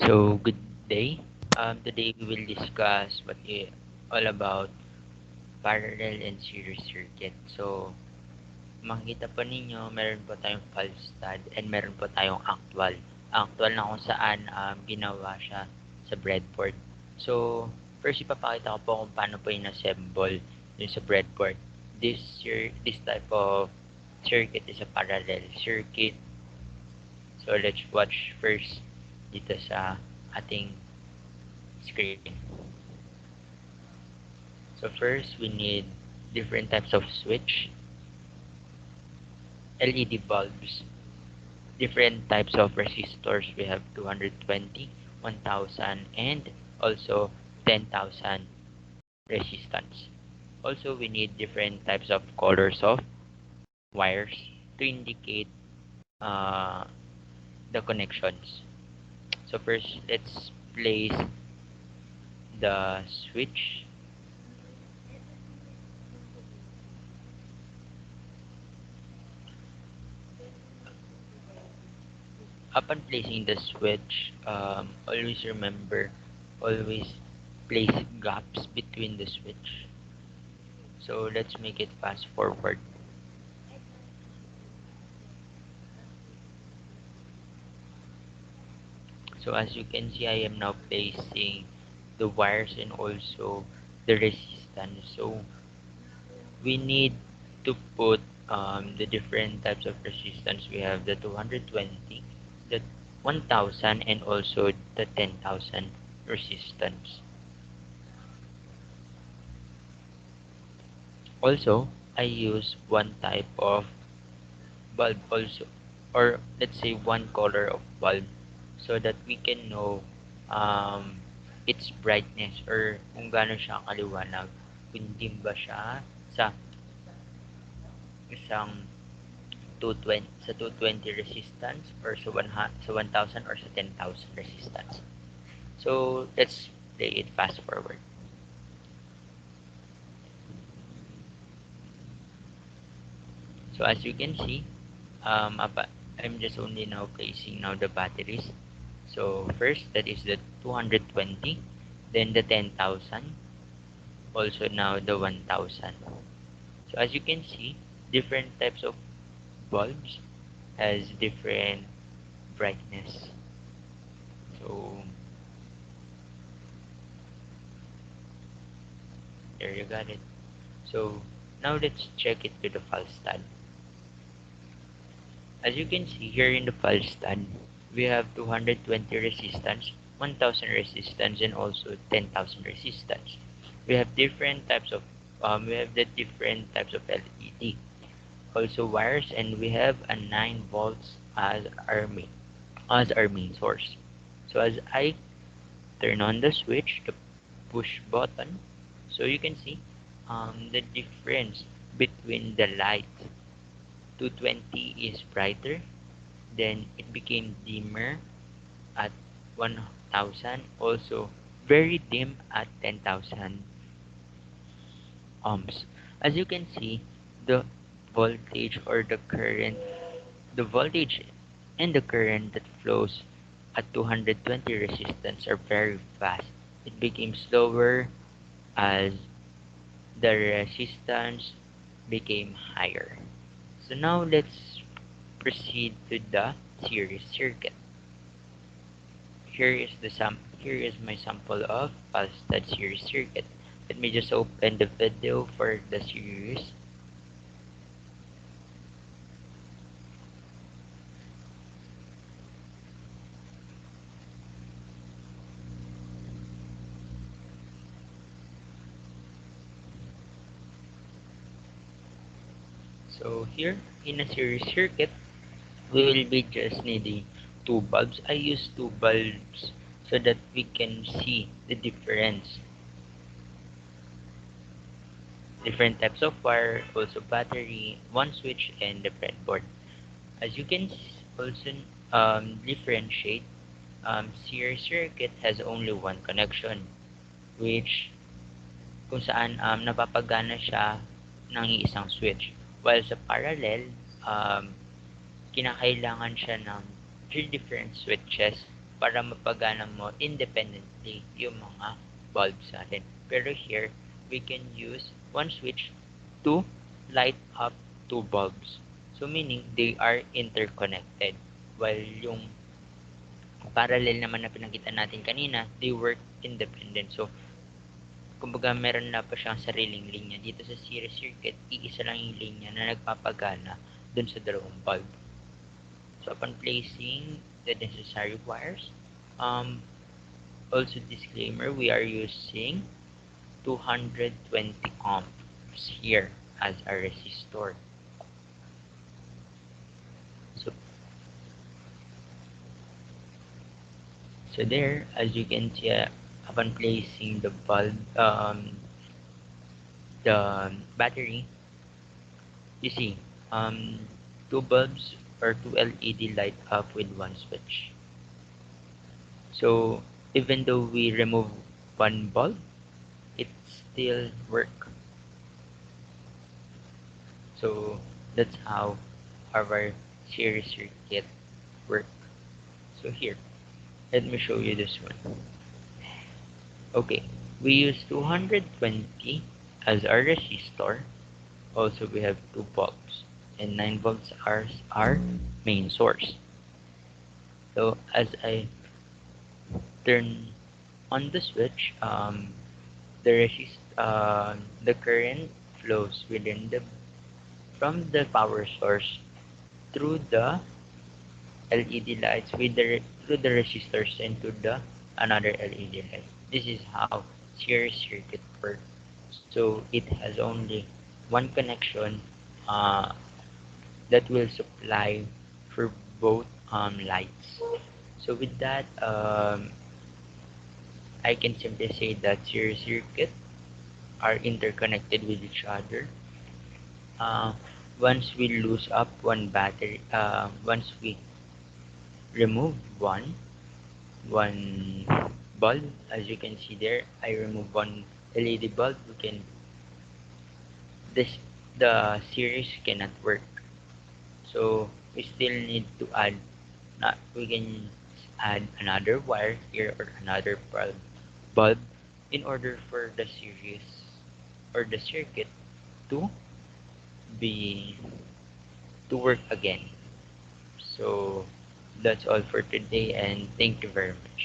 So good day. Today we will discuss all about parallel and series circuit. So makikita po ninyo, meron po tayong falstad and meron po tayong actual. Actual na kung saan ginawa siya sa breadboard. So first ipapakita ko po kung paano po in-assemble yung sa breadboard. This type of circuit is a parallel circuit. So let's watch first dito sa ating screen. So first, we need different types of switch, LED bulbs, different types of resistors. We have 220, 1000, and also 10,000 resistance. Also, we need different types of colors of wires to indicate uh, the connections. So first, let's place the switch. Upon placing the switch, always remember, always place gaps between the switch. So let's make it fast forward. So as you can see, I am now placing the wires and also the resistance. So we need to put the different types of resistance. We have the 220, the 1000, and also the 10,000 resistance. Also, I use one type of bulb also, or let's say one color of bulb, so that we can know um, its brightness or kung gaano siya kaliwanag, kung dim ba siya sa isang 220 sa 220 resistance or sa 1000 or sa 10,000 resistance. So let's play it fast forward. So as you can see, I'm just only now placing now the batteries. So first, that is the 220, then the 10,000, also now the 1000. So as you can see, different types of bulbs has different brightness. So there you got it. So now let's check it with the falstad. As you can see here in the falstad, we have 220 resistance, 1000 resistance, and also 10,000 resistance. We have different types of we have the different types of LED, also wires, and we have a 9 volts as our main source. So as I turn on the switch, the push button, so you can see the difference between the light. 220 is brighter, then it became dimmer at 1000, also very dim at 10,000 ohms. As you can see, the voltage or the voltage and the current that flows at 220 resistance are very fast. It became slower as the resistance became higher. So now let's proceed to the series circuit. Here is my sample of falstad series circuit. Let me just open the video for the series. So here in a series circuit, we will be just needing two bulbs. I use two bulbs so that we can see the difference. Different types of wire, also battery, one switch, and the breadboard. As you can also differentiate, series circuit has only one connection, which kung saan napapagana siya ng isang switch. While sa parallel, kinakailangan siya ng three different switches para mapagana mo independently yung mga bulbs natin. Pero here, we can use one switch to light up two bulbs. So meaning they are interconnected. While yung parallel naman na pinakita natin kanina, they work independent. So kumbaga meron na pa siyang sariling linya. Dito sa series circuit, iisa lang yung linya na nagpapagana dun sa dalawang bulb. So upon placing the necessary wires, also disclaimer, we are using 220 ohms here as a resistor. So there, as you can see, upon placing the bulb, the battery, you see, two bulbs or two LED light up with one switch. So even though we remove one bulb, it still work. So that's how our series circuit work. So here, let me show you this one. Okay, we use 220 as our resistor. Also, we have 2 volts and 9 volts are our main source. So as I turn on the switch, the current flows within the from the power source through the LED lights through the resistors into the another LED light. This is how series circuit works. So it has only one connection uh, that will supply for both lights. So with that, I can simply say that series circuit are interconnected with each other. Uh, Once we lose up one battery, once we remove one bulb, as you can see there, I remove one LED bulb. We can this the series cannot work. So we still need to add. Not we can add another wire here or another bulb in order for the series or the circuit to be to work again. So that's all for today and thank you very much.